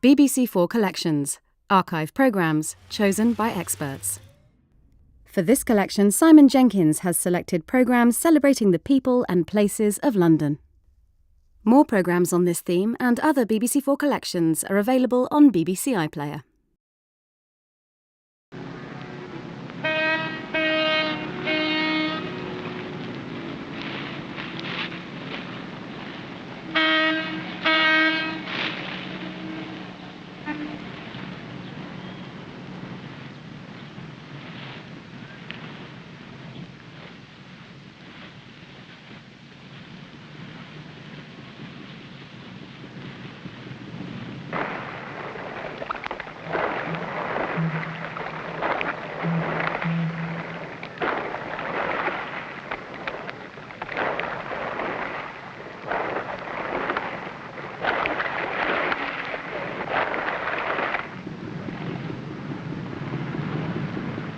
BBC4 Collections, archive programmes chosen by experts. For this collection, Simon Jenkins has selected programmes celebrating the people and places of London. More programmes on this theme and other BBC4 collections are available on BBC iPlayer.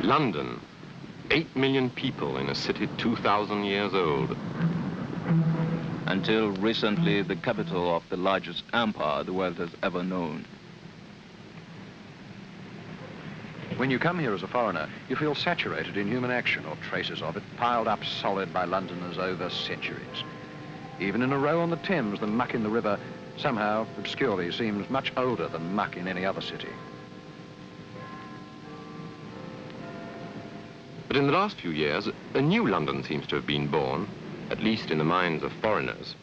London, 8 million people in a city 2,000 years old. Until recently, the capital of the largest empire the world has ever known. When you come here as a foreigner, you feel saturated in human action or traces of it, piled up solid by Londoners over centuries. Even in a row on the Thames, the muck in the river somehow, obscurely, seems much older than muck in any other city. But in the last few years, a new London seems to have been born, at least in the minds of foreigners.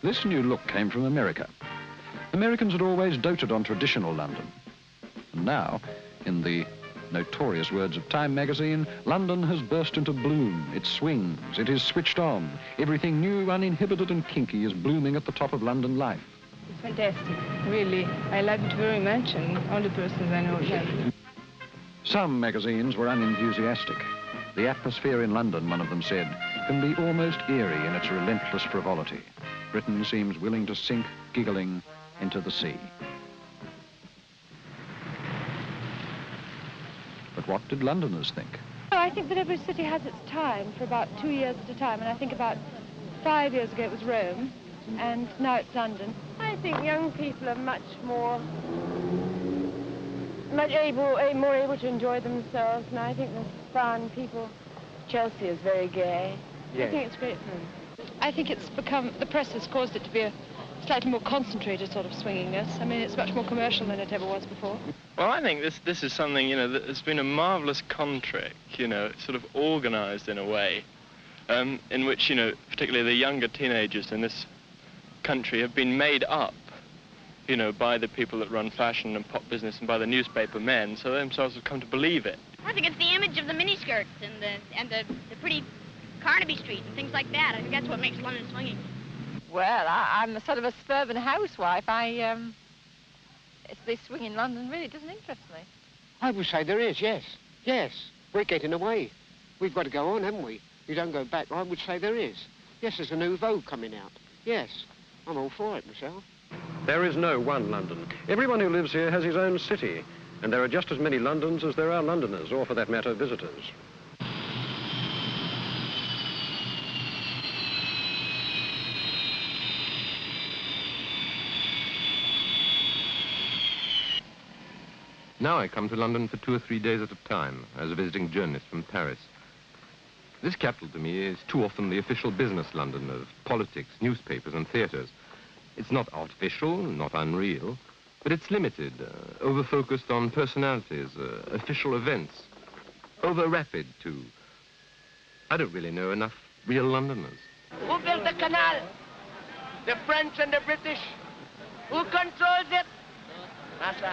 This new look came from America. Americans had always doted on traditional London. And now, in the notorious words of Time magazine, London has burst into bloom. It swings, it is switched on. Everything new, uninhibited and kinky is blooming at the top of London life. It's fantastic, really. I like it very much, and all the persons I know like it. Some magazines were unenthusiastic. The atmosphere in London, one of them said, can be almost eerie in its relentless frivolity. Britain seems willing to sink, giggling, into the sea. But what did Londoners think? Oh, I think that every city has its time for about 2 years at a time, and I think about 5 years ago it was Rome, and now it's London. I think young people are much more able to enjoy themselves, and I think there's fun. Chelsea is very gay. Yes. I think it's great fun. I think it's become, the press has caused it to be a slightly more concentrated sort of swinginess. I mean, it's much more commercial than it ever was before. Well, I think this is something, you know, that has been a marvellous con-trick, you know, sort of organised in a way, in which, you know, particularly the younger teenagers in this country have been made up, you know, by the people that run fashion and pop business and by the newspaper men, so they themselves have come to believe it. I think it's the image of the miniskirts and the pretty Carnaby Street and things like that. I think that's what makes London swinging. Well, I'm a sort of a suburban housewife. It's this swing in London really doesn't interest me. I would say there is, yes. Yes, we're getting away. We've got to go on, haven't we? You don't go back. I would say there is. Yes, there's a new vogue coming out. Yes, I'm all for it myself. There is no one London. Everyone who lives here has his own city, and there are just as many Londons as there are Londoners, or for that matter, visitors. Now I come to London for 2 or 3 days at a time as a visiting journalist from Paris. This capital to me is too often the official business London of politics, newspapers and theatres. It's not artificial, not unreal, but it's limited, over-focused on personalities, official events, over-rapid too. I don't really know enough real Londoners. Who built the canal? The French and the British. Who controls it? NASA.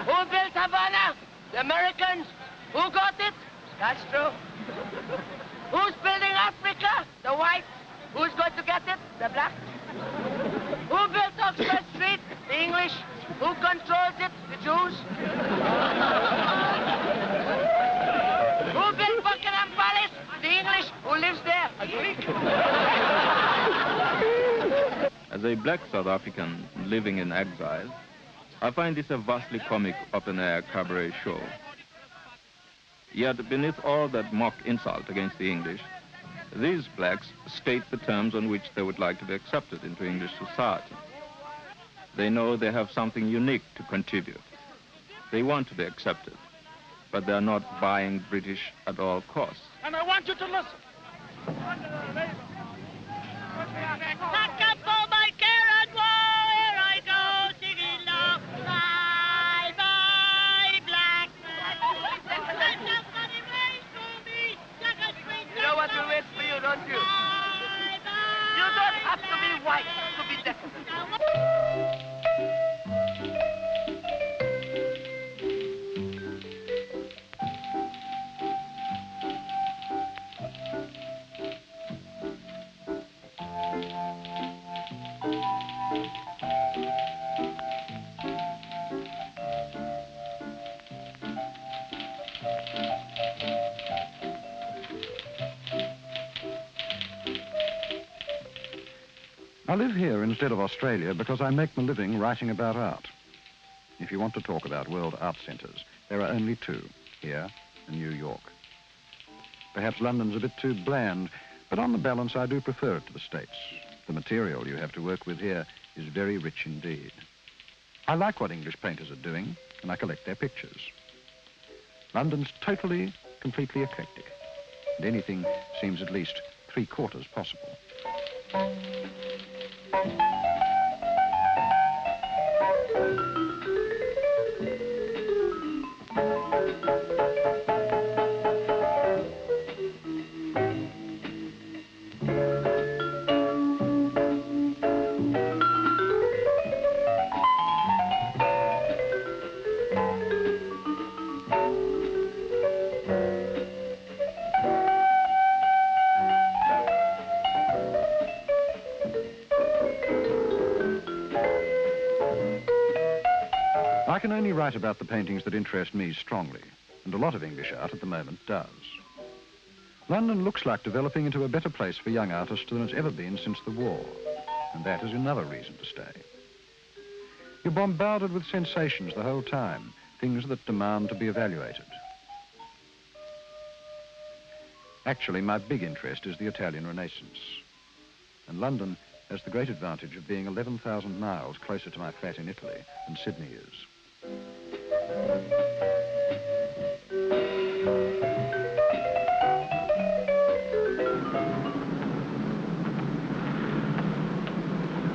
Who built Havana? The Americans. Who got it? That's true. Who's building Africa? The white. Who's going to get it? The black. Who built Oxford Street? The English. Who controls it? The Jews. Who built Buckingham Palace? The English. Who lives there? A Greek. As a black South African living in exile, I find this a vastly comic open-air cabaret show. Yet beneath all that mock insult against the English, these blacks state the terms on which they would like to be accepted into English society. They know they have something unique to contribute. They want to be accepted, but they're not buying British at all costs. And I want you to listen. Knock up all my carrot where I go singing low. Bye bye black man. You know what will wait for you, don't you? You don't have to be white to be decadent. I live here instead of Australia because I make my living writing about art. If you want to talk about world art centres, there are only two, here and New York. Perhaps London's a bit too bland, but on the balance I do prefer it to the States. The material you have to work with here is very rich indeed. I like what English painters are doing, and I collect their pictures. London's totally, completely eclectic, and anything seems at least 3/4 possible. I can only write about the paintings that interest me strongly, and a lot of English art at the moment does. London looks like developing into a better place for young artists than it's ever been since the war, and that is another reason to stay. You're bombarded with sensations the whole time, things that demand to be evaluated. Actually, my big interest is the Italian Renaissance, and London has the great advantage of being 11,000 miles closer to my flat in Italy than Sydney is.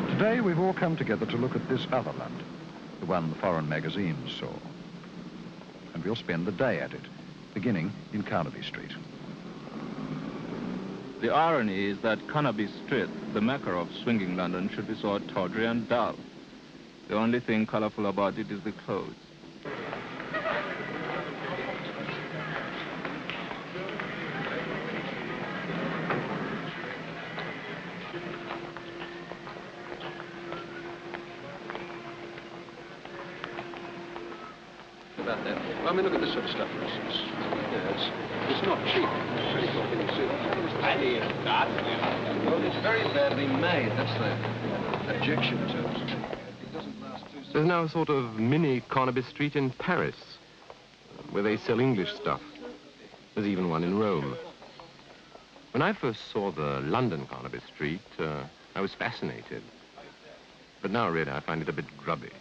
Today we've all come together to look at this other London, the one the foreign magazines saw. And we'll spend the day at it, beginning in Carnaby Street. The irony is that Carnaby Street, the mecca of swinging London, should be so tawdry and dull. The only thing colorful about it is the clothes. About that. I mean, look at this sort of stuff, for instance. Yeah, it's not cheap. It's well, it's very badly made. That's the objection to it. It doesn't last too long. There's now a sort of mini Carnaby Street in Paris, where they sell English stuff. There's even one in Rome. When I first saw the London Carnaby Street, I was fascinated. But now, really, I find it a bit grubby.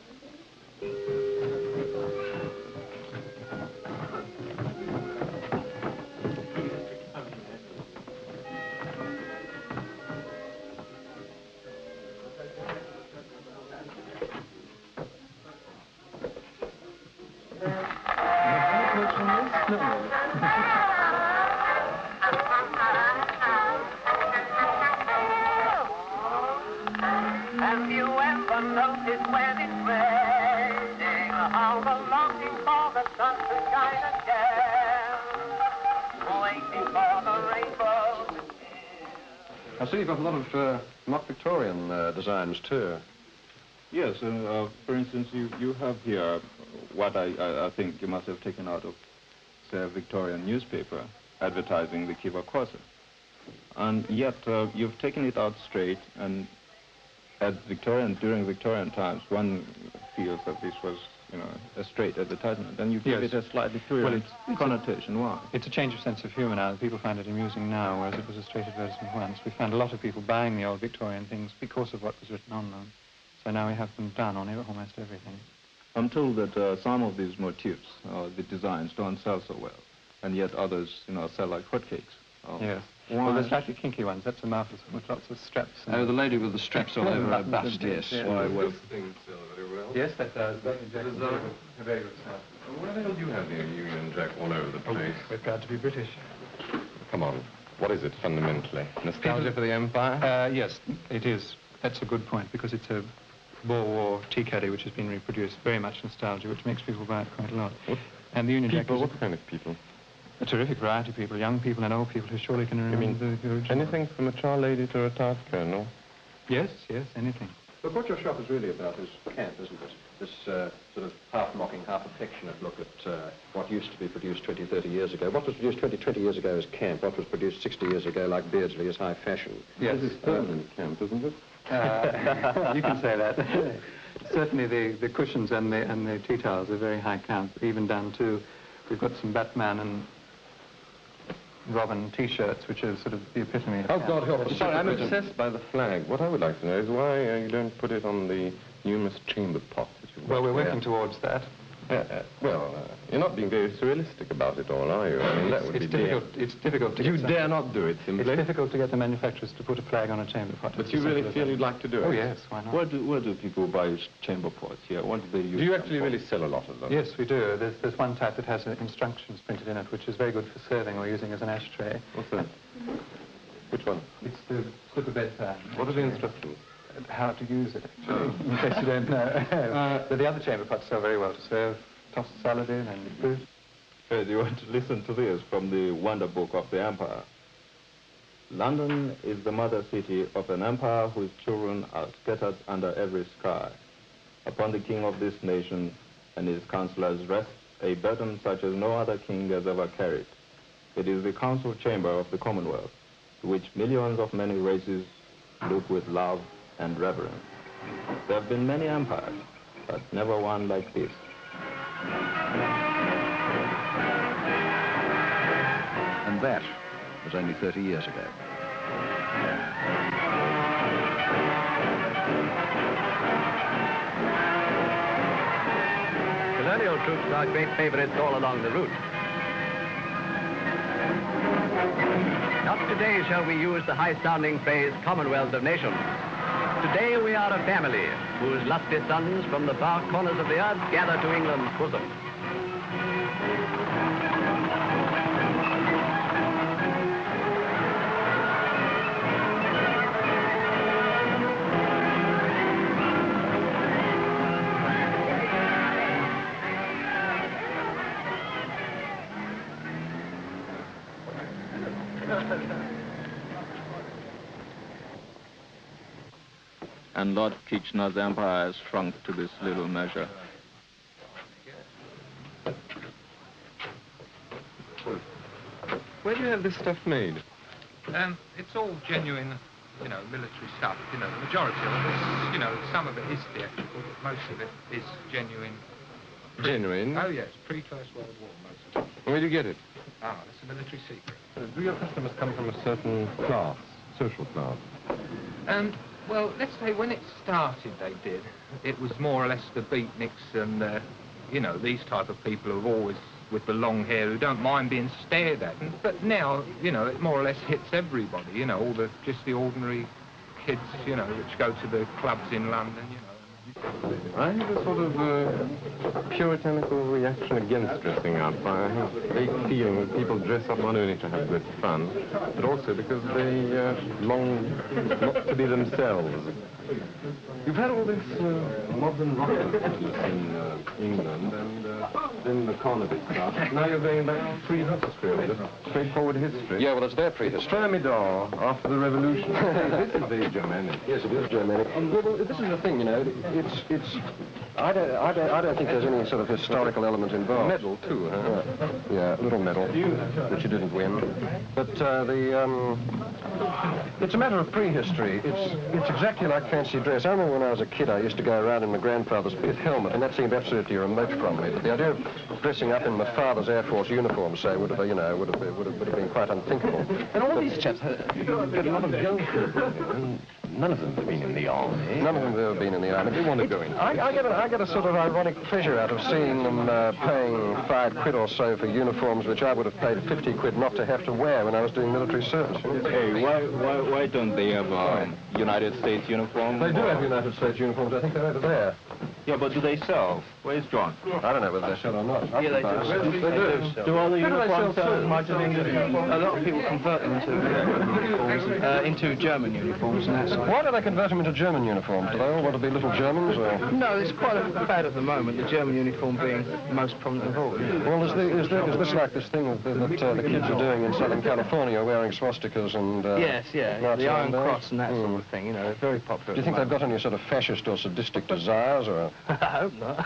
Have you ever noticed when it's raining how the longing for the sun to shine again? I see you've got a lot of mock Victorian designs too. Yes, for instance, you have here what I think you must have taken out of, say, a Victorian newspaper advertising the Kiva Corsa. And yet you've taken it out straight, and during Victorian times, one feels that this was, you know, a straight advertisement, and you give it a slightly virulent connotation. Why? It's a change of sense of humour now. People find it amusing now, whereas it was a straight advertisement once. We found a lot of people buying the old Victorian things because of what was written on them. So now we have them done on almost everything. I'm told that some of these motifs, the designs, don't sell so well, and yet others, you know, sell like hotcakes. Yes. Well, the slightly kinky ones, that's a marvellous with lots of straps. Oh, the lady with the straps all over her bust, yes. Why, well, this thing sells very well. Yes, that does. Very good stuff. Where the hell do you have the Union Jack all over the place? We're proud to be British. Come on. What is it, fundamentally? Nostalgia for the Empire? Yes, it is. That's a good point, because it's a Boer War tea caddy which has been reproduced. Very much nostalgia, which makes people buy it quite a lot. And the Union Jack is what kind of people? A terrific variety of people, young people and old people who surely can remember the original. Anything from a char lady to a retired colonel? Yes, anything. But what your shop is really about is camp, isn't it? This sort of half-mocking, half-affectionate look at what used to be produced 20, 30 years ago. What was produced 20 years ago is camp. What was produced 60 years ago, like Beardsley, is high fashion. Yes. This is permanent camp, isn't it? You can say that. Certainly the cushions and the tea towels are very high camp, even down to, we've got some Batman and Robin T-shirts, which are sort of the epitome of camp. God help us. Sorry, I'm obsessed by the flag. What I would like to know is why you don't put it on the numerous chamber pots that you've got. Well, we're working towards that. You're not being very surrealistic about it all, are you? I mean, that would be difficult. It's difficult to You dare not do it, simply? It's difficult to get the manufacturers to put a flag on a chamber pot. But you really feel you'd like to do it? Oh, yes, why not? Where do people buy chamber pots here? What do they use? Do you actually really sell a lot of them? Yes, we do. There's one type that has instructions printed in it, which is very good for serving or using as an ashtray. What's that? Which one? It's the slipper bed fan. What are the instructions? How to use it, actually, in case you don't know. But the other chamber pots sell very well to serve. Toss the salad in and fruit. Do you want to listen to this from the Wonder Book of the Empire? London is the mother city of an empire whose children are scattered under every sky. Upon the king of this nation and his councillors rests a burden such as no other king has ever carried. It is the council chamber of the Commonwealth, to which millions of many races look with love and reverence. There have been many empires, but never one like this. And that was only 30 years ago. Colonial troops are great favorites all along the route. Not today shall we use the high-sounding phrase Commonwealth of Nations. Today we are a family whose lusty sons from the far corners of the earth gather to England's bosom. And Lord Kitchener's empire has shrunk to this little measure. Where do you have this stuff made? It's all genuine, military stuff. The majority of it is, some of it is theatrical, but most of it is genuine. Genuine? Oh, yes, pre-First World War, most of it. Where do you get it? It's a military secret. Do your customers come from a certain class, social class? Well, let's say when it started, they did. It was more or less the beatniks and, these type of people who've always, with the long hair, who don't mind being stared at. But now, it more or less hits everybody, all just the ordinary kids, which go to the clubs in London, I have a sort of puritanical reaction against dressing up. I have a vague feeling that people dress up not only to have good fun, but also because they long not to be themselves. You've had all this modern rock influence in England and then the convict stuff. Now you're going back to prehistory, just straightforward history. Yeah, well, it's their prehistory. Thermidor, after the revolution. This is very Germanic. Yes, it is Germanic. Well, this is the thing, you know. I don't think there's any sort of historical element involved. Medal, too, huh? Yeah, a little medal, which you didn't win. But it's a matter of prehistory. It's exactly like fancy dress. I remember when I was a kid, I used to go around in my grandfather's pith helmet, and that seemed absolutely remote from me. But the idea of dressing up in my father's Air Force uniform, say, would have been quite unthinkable. And all these chaps have got a lot of young people. None of them have been in the army. None of them have ever been in the army. They want to go in. I get a sort of ironic pleasure out of seeing them paying £5 or so for uniforms which I would have paid 50 quid not to have to wear when I was doing military service. Hey, why don't they have United States uniforms? They do have United States uniforms. I think they're over there. Yeah, but do they sell? Where's John? I don't know whether they sell or not. Yeah, they do. They do. Do all the uniforms much of England? A lot of people convert them into German uniforms and that sort. Why do they convert them into German uniforms? Do they all want to be little Germans, or...? No, it's quite a fad at the moment, the German uniform being the most prominent of all. Yeah. Well, is this like this thing that the kids are doing in Southern California, wearing swastikas and... Yes, yeah, the Iron Cross and that sort of thing, you know, they're very popular. Do you think they've got any sort of fascist or sadistic desires, or...? I hope not.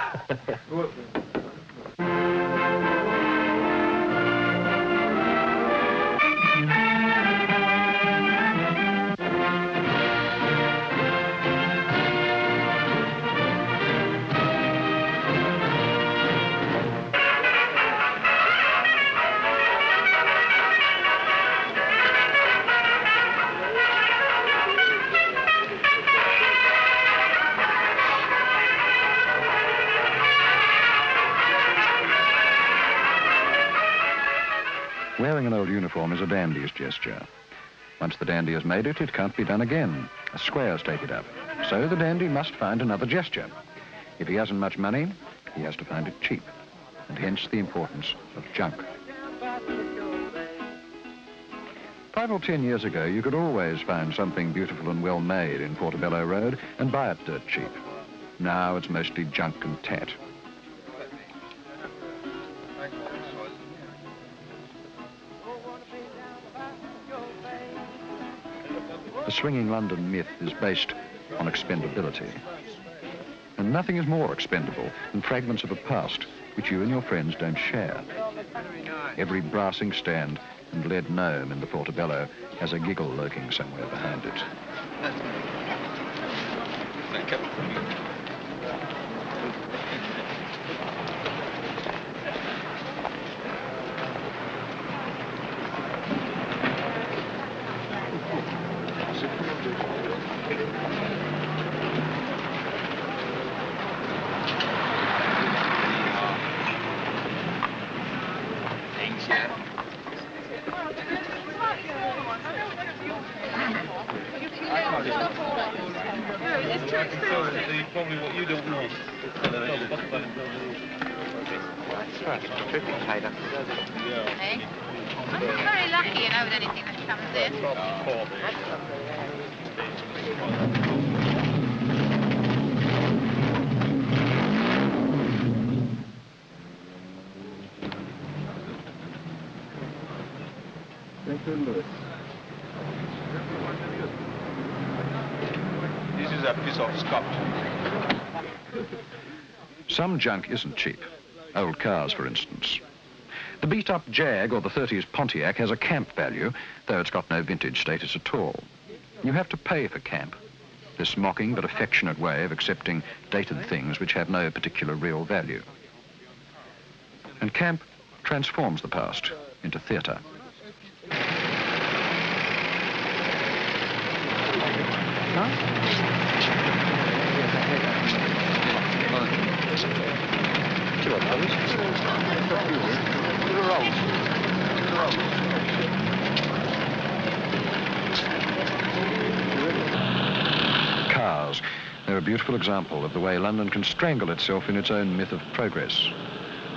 Wearing an old uniform is a dandy's gesture. Once the dandy has made it, it can't be done again. The squares take it up. So the dandy must find another gesture. If he hasn't much money, he has to find it cheap. And hence the importance of junk. 5 or 10 years ago, you could always find something beautiful and well made in Portobello Road and buy it dirt cheap. Now it's mostly junk and tat. The swinging London myth is based on expendability. And nothing is more expendable than fragments of a past which you and your friends don't share. Every brassing stand and lead gnome in the Portobello has a giggle lurking somewhere behind it. Thank you. Probably what you don't know. That's right, tricky tailor. Hey? I'm not very lucky, you know, with anything that comes in. This is a piece of sculpture. Some junk isn't cheap. Old cars, for instance. The beat-up Jag or the 30s Pontiac has a camp value, though it's got no vintage status at all. You have to pay for camp, this mocking but affectionate way of accepting dated things which have no particular real value. And camp transforms the past into theatre. Cars. There have beautiful example of the way London can strangle itself in its own myth of progress.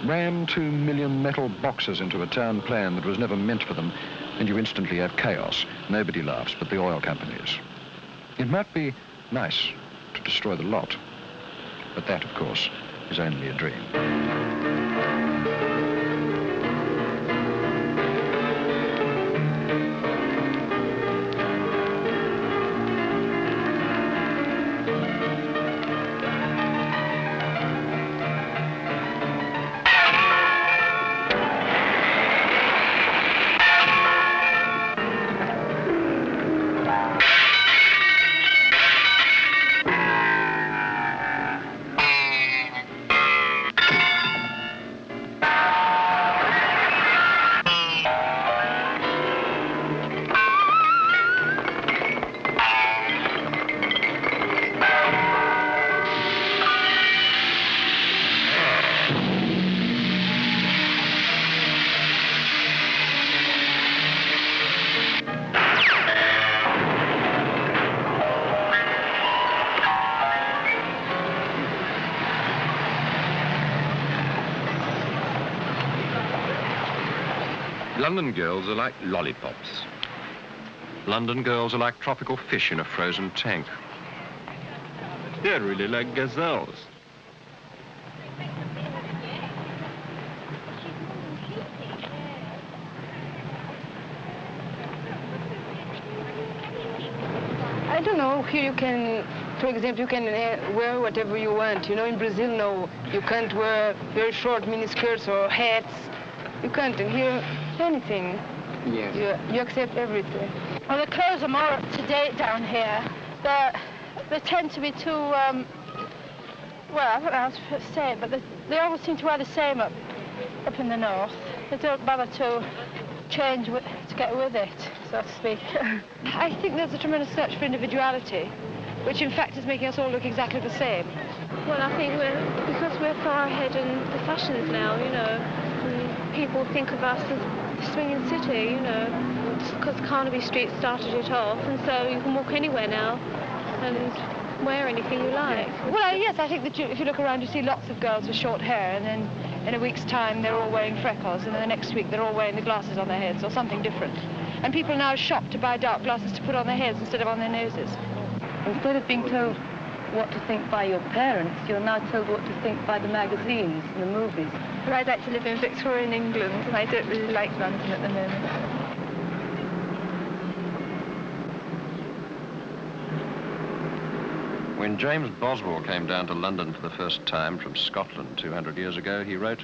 Ram 2 million metal boxes into a town plan that was never meant for them, and you instantly have chaos. Nobody laughs but the oil companies. It might be nice to destroy the lot, but that, of course, is only a dream. London girls are like lollipops. London girls are like tropical fish in a frozen tank. They're really like gazelles. I don't know, here you can, for example, you can wear whatever you want. You know, in Brazil, no, you can't wear very short miniskirts or hats. You can't, and here, anything. Yes. You accept everything. Well, the clothes are more up to date down here. They tend to be too, well, I don't know how to say it, but they always seem to wear the same up in the north. They don't bother to change to get with it, so to speak. I think there's a tremendous search for individuality, which in fact is making us all look exactly the same. Well, I think because we're far ahead in the fashions now, you know. People think of us as the swinging city, you know, because Carnaby Street started it off, and so you can walk anywhere now and wear anything you like. Well, yes, I think that if you look around, you see lots of girls with short hair, and then in a week's time they're all wearing freckles, and then the next week they're all wearing the glasses on their heads or something different. And people now shop to buy dark glasses to put on their heads instead of on their noses. Instead of being told what to think by your parents, you're now told what to think by the magazines and the movies. But I'd like to live in Victorian England, and I don't really like London at the moment. When James Boswell came down to London for the first time from Scotland 200 years ago, he wrote,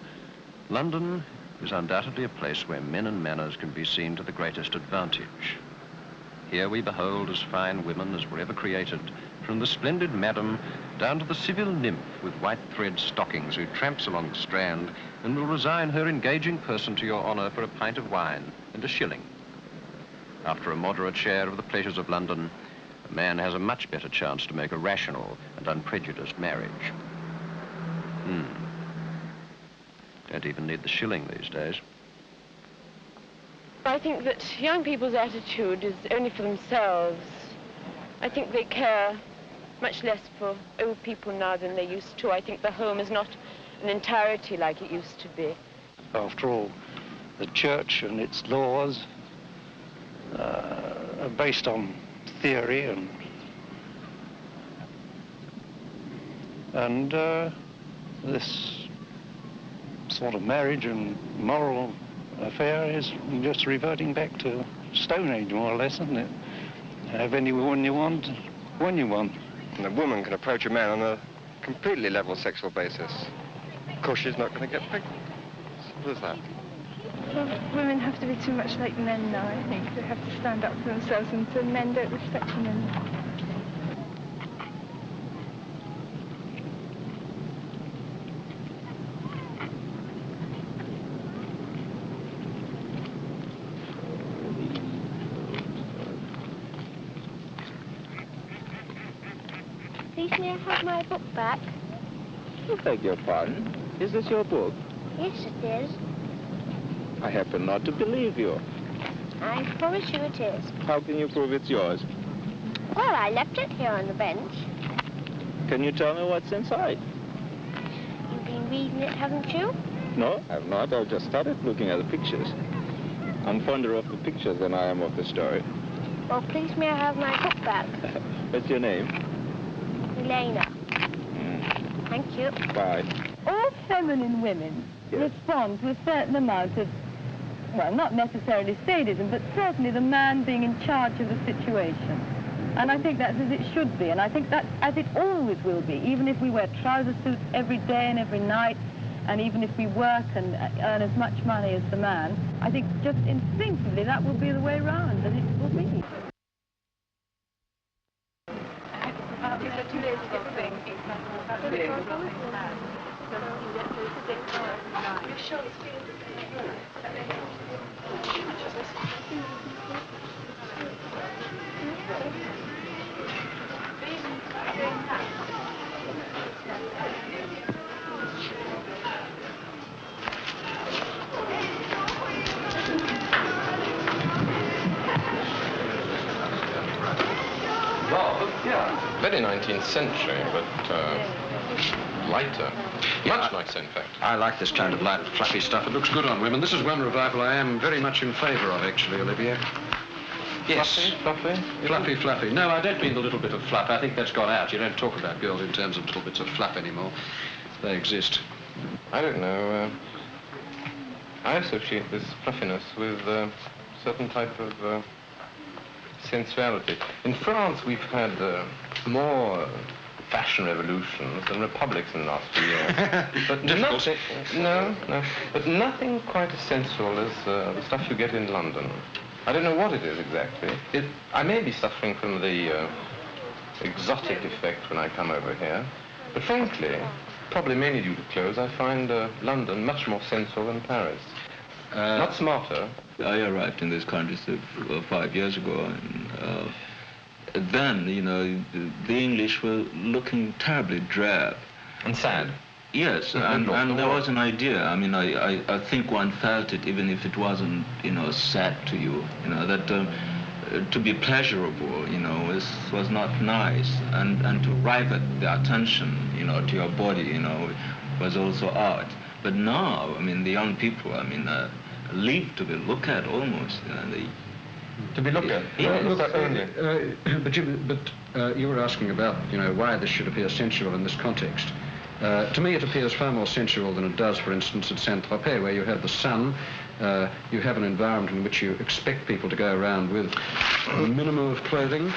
"London is undoubtedly a place where men and manners can be seen to the greatest advantage. Here we behold as fine women as were ever created, from the splendid madam down to the civil nymph with white thread stockings who tramps along the Strand and will resign her engaging person to your honor for a pint of wine and a shilling. After a moderate share of the pleasures of London, a man has a much better chance to make a rational and unprejudiced marriage." Don't even need the shilling these days. I think that young people's attitude is only for themselves. I think they care much less for old people now than they used to. I think the home is not an entirety like it used to be. After all, the church and its laws are based on theory and this sort of marriage and moral affair is just reverting back to Stone Age, more or less, isn't it? Have any woman you want, when you want. And a woman can approach a man on a completely level sexual basis. Of course, she's not going to get pregnant. Simple as that. Well, women have to be too much like men now, I think. They have to stand up for themselves, and so men don't respect women. Please may I have my book back? I beg your pardon. Is this your book? Yes, it is. I happen not to believe you. I promise you it is. How can you prove it's yours? Well, I left it here on the bench. Can you tell me what's inside? You've been reading it, haven't you? No, I've not. I've just started looking at the pictures. I'm fonder of the pictures than I am of the story. Well, please may I have my book back? What's your name? Elena. Thank you. Bye. All feminine women respond to a certain amount of, well, not necessarily sadism, but certainly the man being in charge of the situation. And I think that's as it should be, and I think that's as it always will be, even if we wear trouser suits every day and every night, and even if we work and earn as much money as the man. I think just instinctively that will be the way round, that it will be. Very 19th century, but lighter. Much nicer, in fact. I like this kind of light, fluffy stuff. It looks good on women. This is one revival I am very much in favour of, actually, Olivier. Yes. Fluffy? Fluffy, fluffy. No, I don't mean the little bit of fluff. I think that's gone out. You don't talk about girls in terms of little bits of fluff anymore. They exist. I don't know. I associate this fluffiness with a certain type of sensuality. In France, we've had more fashion revolutions than republics in the last few years. But no, but nothing quite as sensual as the stuff you get in London. I don't know what it is exactly. I may be suffering from the exotic effect when I come over here, but frankly, probably mainly due to clothes, I find London much more sensual than Paris. Not smarter. I arrived in this country 5 years ago, and then, you know, the English were looking terribly drab. And sad. Yes, and there was an idea. I mean, I think one felt it, even if it wasn't, you know, sad to you, you know, that to be pleasurable, you know, was not nice, and to rivet the attention, you know, to your body, you know, was also art. But now, I mean, the young people, I mean, live to be looked at almost. To be looked at? Yes. Look at only. But you were asking about, you know, why this should appear sensual in this context. To me, it appears far more sensual than it does, for instance, at Saint-Tropez, where you have the sun, you have an environment in which you expect people to go around with a minimum of clothing.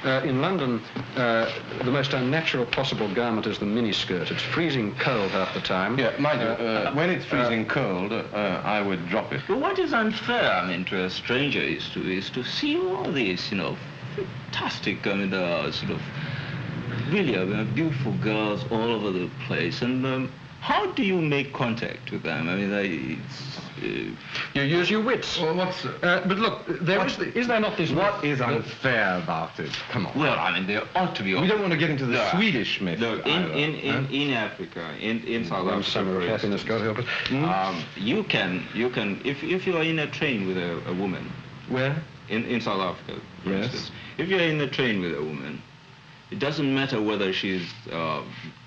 In London, the most unnatural possible garment is the miniskirt. It's freezing cold half the time. Yeah, mind you, when it's freezing cold, I would drop it. But what is unfair, I mean, to a stranger is to see all these, you know, fantastic, I mean, sort of really beautiful girls all over the place, and how do you make contact with them? I mean, you use your wits. Well, what's... but look, is there not this... What is unfair about it? Come on. Well, I mean, there ought to be... We don't want to get into the Swedish myth. No, in Africa, in South Africa, summer of happiness, God help us. You can, if you are in a train with a woman... Where? In South Africa, for yes. instance. If you're in a train with a woman, it doesn't matter whether she's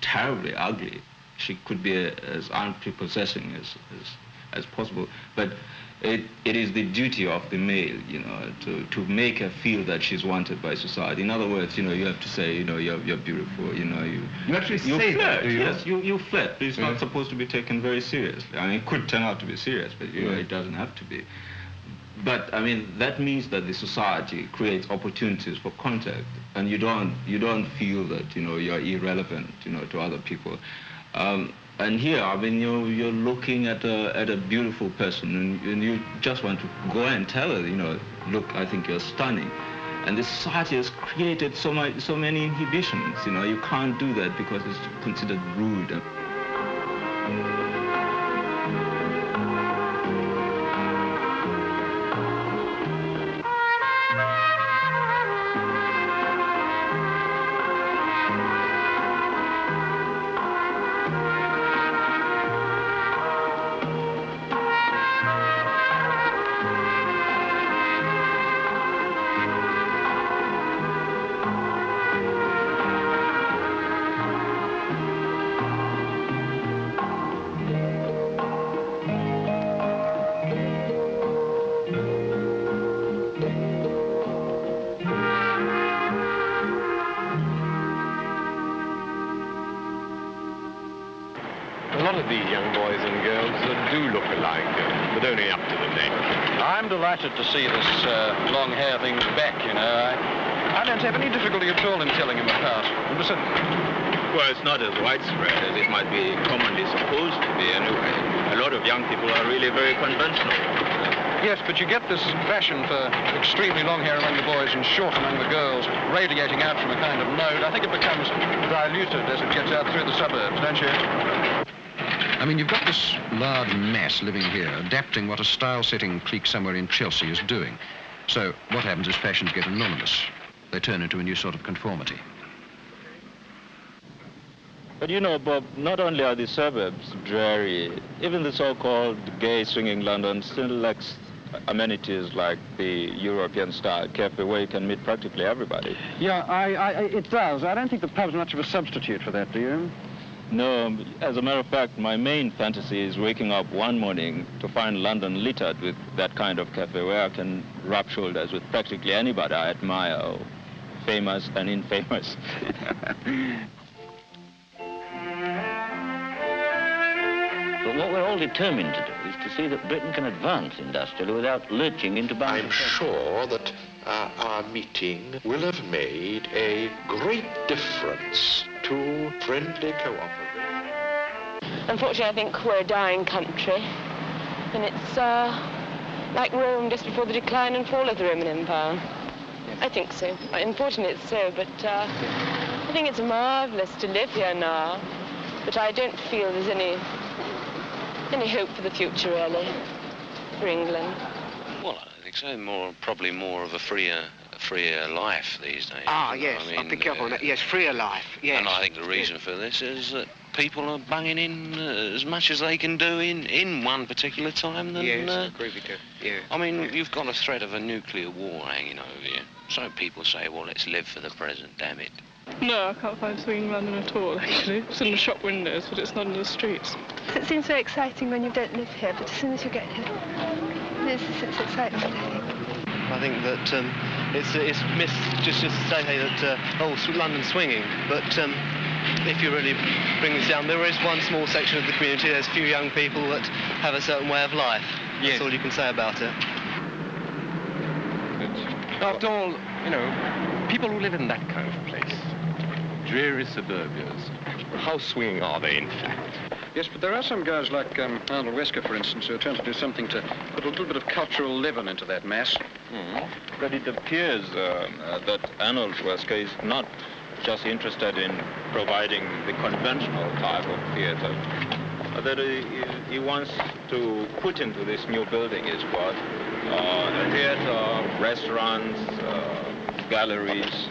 terribly ugly. She could be as unprepossessing as possible, but it is the duty of the male, you know, to make her feel that she's wanted by society. In other words, you know, you have to say, you know, you're beautiful, you know, you actually say flirt, that, do you? Yes, you flirt, but it's not supposed to be taken very seriously. I mean, it could turn out to be serious, but you know, it doesn't have to be. But I mean, that means that the society creates opportunities for contact, and you don't feel that, you know, you're irrelevant, you know, to other people. And here, I mean, you're looking at a beautiful person, and you just want to go and tell her, you know, look, I think you're stunning. And the society has created so many inhibitions, you know, you can't do that because it's considered rude. these young boys and girls do look alike, but only up to the neck. I'm delighted to see this long hair thing back, you know. I don't have any difficulty at all in telling him apart. Listen. Well, it's not as widespread as it might be commonly supposed to be anyway. A lot of young people are really very conventional. Yes, but you get this fashion for extremely long hair among the boys and short among the girls, radiating out from a kind of node. I think it becomes diluted as it gets out through the suburbs, don't you? I mean, you've got this large mass living here, adapting what a style-setting clique somewhere in Chelsea is doing. So what happens is fashions get anonymous. They turn into a new sort of conformity. But you know, Bob, not only are the suburbs dreary, even the so-called gay swinging London still lacks amenities like the European-style cafe where you can meet practically everybody. Yeah, it does. I don't think the pub's much of a substitute for that, do you? No, as a matter of fact, my main fantasy is waking up one morning to find London littered with that kind of cafe where I can rub shoulders with practically anybody I admire, famous and infamous. But what we're all determined to do is to see that Britain can advance industrially without lurching into boundary. I'm sure that our meeting will have made a great difference to friendly cooperation. Unfortunately, I think we're a dying country, and it's like Rome just before the decline and fall of the Roman Empire. Yes. I think so. Unfortunately, it's so, but I think it's marvellous to live here now, but I don't feel there's any hope for the future, really, for England. Well, I think so. Probably more of a freer life these days. Ah, yes, I pick up on that. Yes, freer life, yes. And I think the reason for this is that people are bunging in as much as they can do in one particular time. Than, yes, I agree with you. Yeah. I mean, you've got a threat of a nuclear war hanging over you. So people say, well, let's live for the present, damn it. No, I can't find swinging London at all, actually. It's in the shop windows, but it's not in the streets. It seems very exciting when you don't live here, but as soon as you get here, it's excitement, I think. I think that it's missed just to say that, London swinging, but if you really bring this down, there is one small section of the community, there's a few young people that have a certain way of life. Yes. That's all you can say about it. After all, you know, people who live in that kind of place, dreary suburbias, how swinging are they, in fact? Yes, but there are some guys like Arnold Wesker, for instance, who are trying to do something to put a little bit of cultural leaven into that mass. But it appears that Arnold Wesker is not just interested in providing the conventional type of theatre, but that he wants to put into this new building is what? A theatre, restaurants, galleries,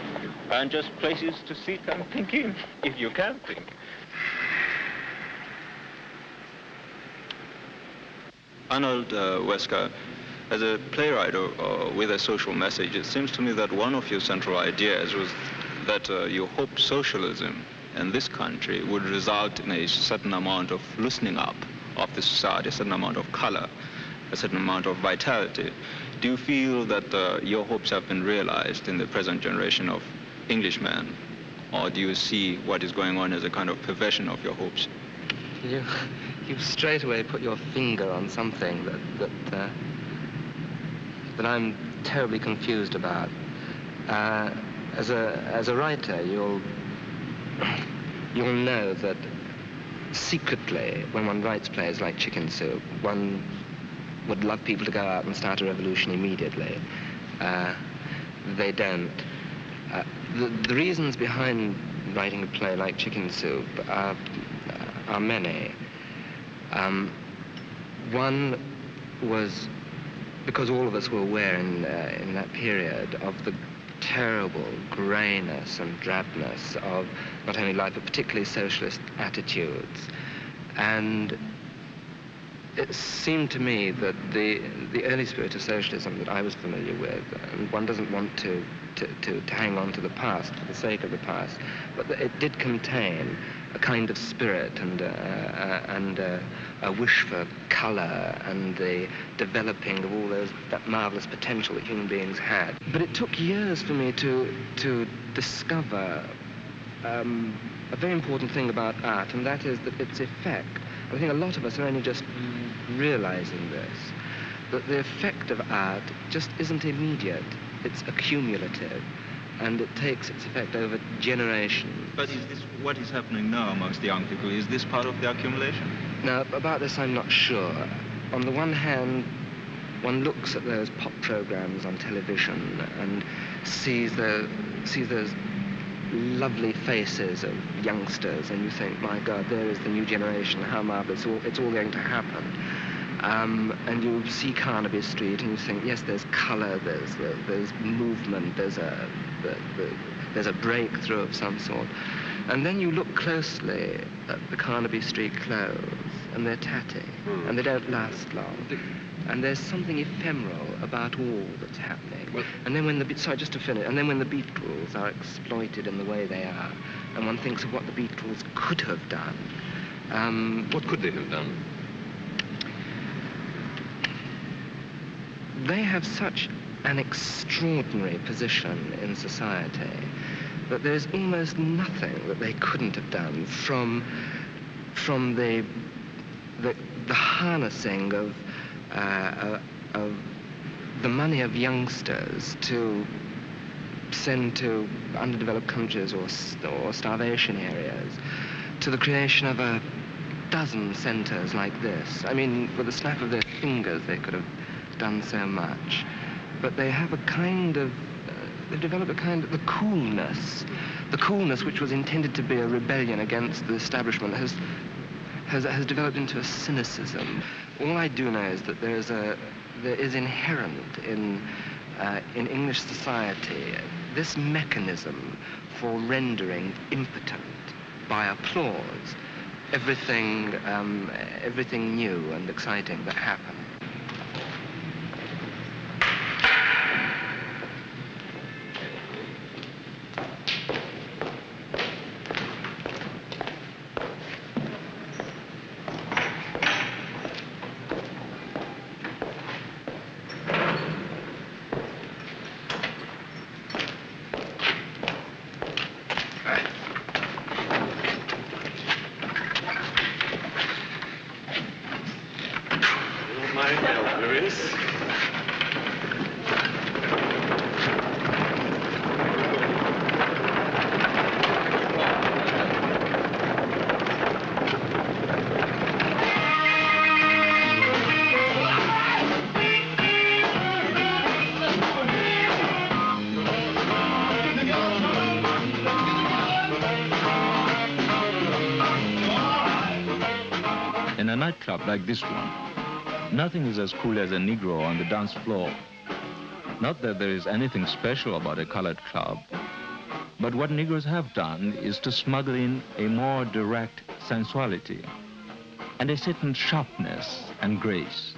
and just places to sit and think in, if you can think. Arnold Wesker, as a playwright with a social message, it seems to me that one of your central ideas was that you hope socialism in this country would result in a certain amount of loosening up of the society, a certain amount of color, a certain amount of vitality. Do you feel that your hopes have been realized in the present generation of Englishmen, or do you see what is going on as a kind of perversion of your hopes? You straight away put your finger on something that I'm terribly confused about. As a writer, you'll know that secretly, when one writes plays like Chicken Soup, one would love people to go out and start a revolution immediately. They don't. The reasons behind writing a play like Chicken Soup are many. One was because all of us were aware in that period of the terrible grayness and drabness of not only life, but particularly socialist attitudes. And it seemed to me that the early spirit of socialism that I was familiar with, and one doesn't want to hang on to the past for the sake of the past, but it did contain a kind of spirit and a wish for color and the developing of all that marvelous potential that human beings had. But it took years for me to discover a very important thing about art, and that is that its effect I think a lot of us are only just realizing this, that the effect of art just isn't immediate. It's accumulative, and it takes its effect over generations. But is this what is happening now amongst the young people? Is this part of the accumulation? Now, about this I'm not sure. On the one hand, one looks at those pop programs on television and sees those lovely faces of youngsters, and you think, my God, there is the new generation, how marvelous, it's all going to happen. And you see Carnaby Street and you think, yes, there's colour, there's movement, there's a breakthrough of some sort. And then you look closely at the Carnaby Street clothes, and they're tatty, and they don't last long. And there's something ephemeral about all that's happening. And then when sorry, just to finish, and then when the Beatles are exploited in the way they are, and one thinks of what the Beatles could have done. What could they have done? They have such an extraordinary position in society that there's almost nothing that they couldn't have done, from the harnessing of the money of youngsters to send to underdeveloped countries or starvation areas, to the creation of a dozen centres like this. I mean, with a snap of their fingers, they could have done so much. But they have a kind of, they've developed a kind of, the coolness which was intended to be a rebellion against the establishment has developed into a cynicism. All I do know is that there is inherent in English society this mechanism for rendering impotent by applause everything new and exciting that happens. In a nightclub like this one, nothing is as cool as a Negro on the dance floor. Not that there is anything special about a colored club, but what Negroes have done is to smuggle in a more direct sensuality and a certain sharpness and grace.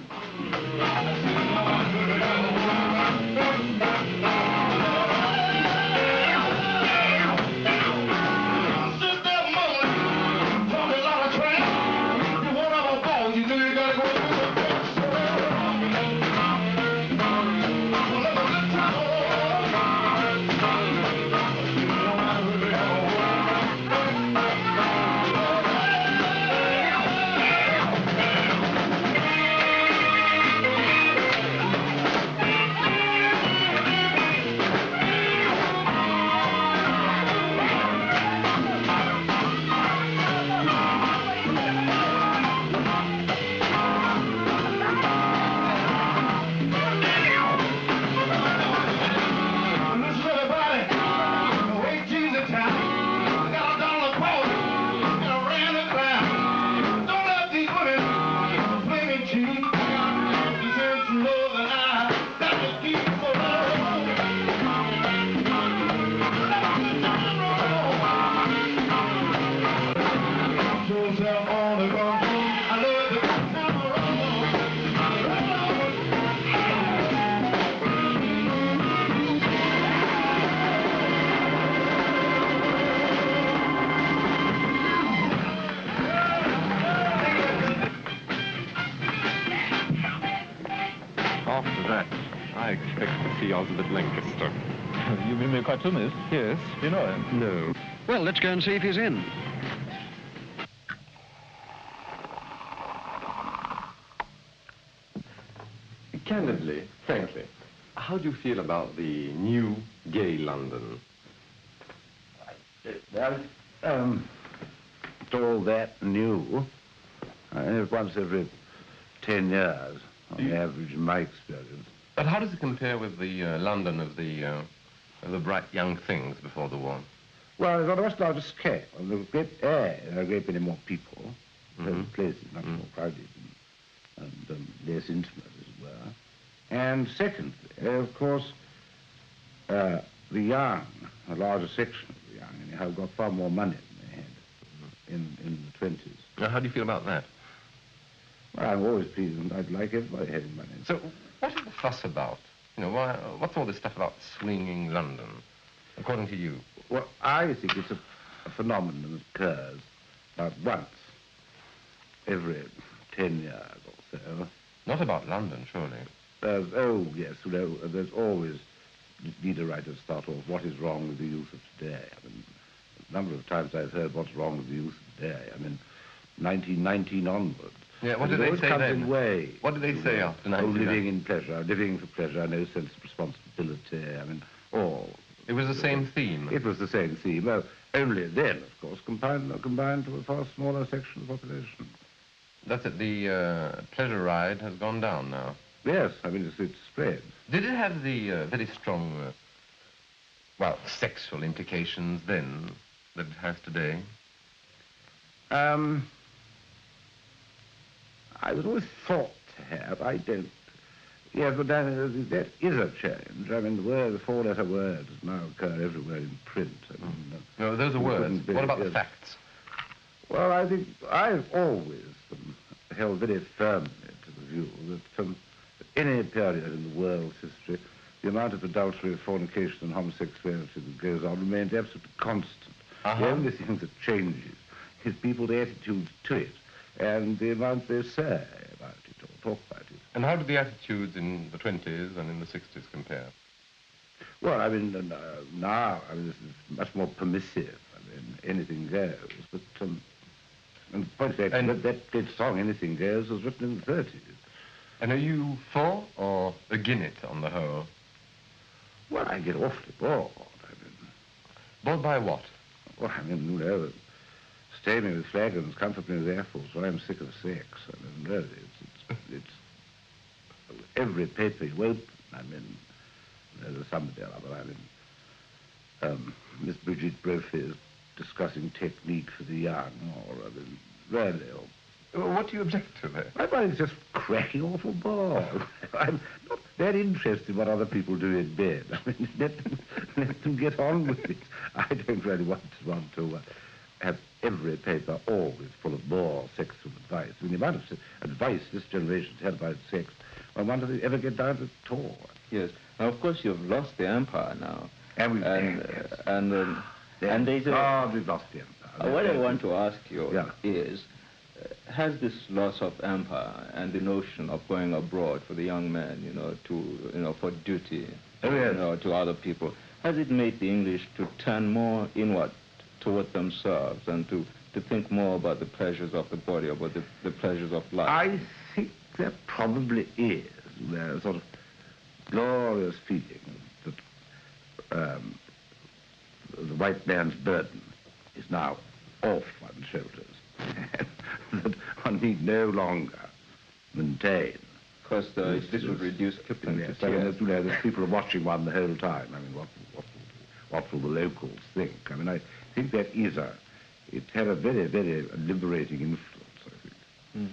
After that, I expect to see Osbert Lancaster. You mean the cartoonist? Yes. You know him? No. Well, let's go and see if he's in. Candidly, frankly, how do you feel about the new gay London? Well, it's all that new. Once every 10 years, on the average, in my experience. But how does it compare with the London of the bright young things before the war? Well, it's on a much larger scale. There are a great many more people. The place is much more crowded and less intimate, as it were. And secondly, of course, the young, a larger section of the young, anyhow, got far more money than they had in the 20s. Now, how do you feel about that? Well, I'm always pleased, and I'd like everybody having money. So, what is the fuss about? You know, what's all this stuff about swinging London, according to you? Well, I think it's a phenomenon that occurs about once every 10 years or so. Not about London, surely. Oh, yes, there's always leader writers start off, what is wrong with the youth of today? I mean, a number of times I've heard what's wrong with the youth of today. I mean, 1919 onwards. Yeah, what did they say then? What did they say after 1919? Living in pleasure, living for pleasure, no sense of responsibility, I mean, all. It was the same theme? It was the same theme. Well, only then, of course, combined to a far smaller section of the population. That's it, the pleasure ride has gone down now? Yes, I mean, it's spread. Did it have the very strong, well, sexual implications then that it has today? I was always thought to have. I don't. Yes, but that is a change. I mean, the four-letter words now occur everywhere in print. I mean, no, those are words. What about the facts? Well, I think I've always held very firmly to the view that from any period in the world's history, the amount of adultery, fornication, and homosexuality that goes on remains absolutely constant. The only thing that changes is people's attitudes to it and the amount they say about it or talk about it. And how do the attitudes in the 20s and in the 60s compare? Well, I mean, now, I mean, this is much more permissive. I mean, anything goes. But, and the point is that song, Anything Goes, was written in the 30s. And are you for or against it on the whole? Well, I get awfully bored. I mean, bored by what? Well, I mean, you know, stay me with flagons, comfort me with Air Force, or I'm sick of sex. I mean, really, it's every paper you open. I mean, there's somebody or other. I mean, Miss Bridget Brophy is discussing technique for the young, or I mean, really. What do you object to there? I find it's just cracking awful ball. I'm not that interested in what other people do in bed. I mean, let them get on with it. I don't really want to have every paper always full of more sexual advice. I mean, the amount of advice this generation's had about sex, I wonder if they ever get down to it at all. Yes. Now, of course, you've lost the empire now. And we've and there's a... we've lost the empire. What I want to ask you is, has this loss of empire and the notion of going abroad for the young men, for duty, to other people, has it made the English to turn more inward toward themselves and to think more about the pleasures of the body, about the pleasures of life? I think there probably is. There's a sort of glorious feeling that the white man's burden is now off one's shoulders. That one need no longer maintain. Because this would reduce Kipling. Yes, I mean, there's people watching one the whole time. I mean, what will the locals think? I mean, I think that it had a very, very liberating influence, I think.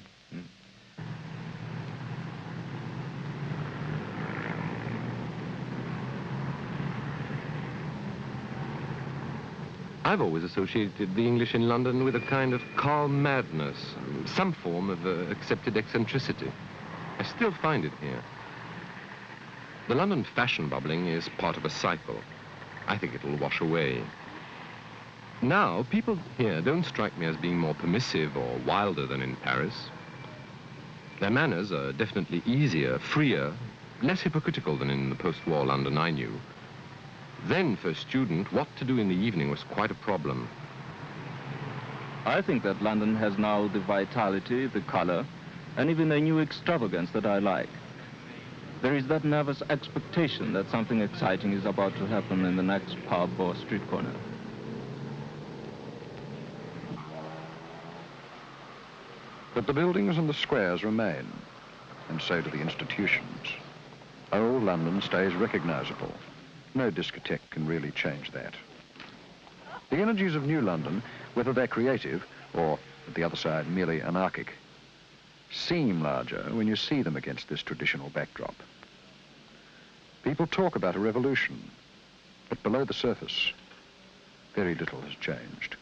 I've always associated the English in London with a kind of calm madness, some form of accepted eccentricity. I still find it here. The London fashion bubbling is part of a cycle. I think it'll wash away. Now, people here don't strike me as being more permissive or wilder than in Paris. Their manners are definitely easier, freer, less hypocritical than in the post-war London I knew. Then, for a student, what to do in the evening was quite a problem. I think that London has now the vitality, the color, and even a new extravagance that I like. There is that nervous expectation that something exciting is about to happen in the next pub or street corner. But the buildings and the squares remain, and so do the institutions. Old London stays recognizable. No discotheque can really change that. The energies of New London, whether they're creative or, at the other side, merely anarchic, seem larger when you see them against this traditional backdrop. People talk about a revolution, but below the surface, very little has changed.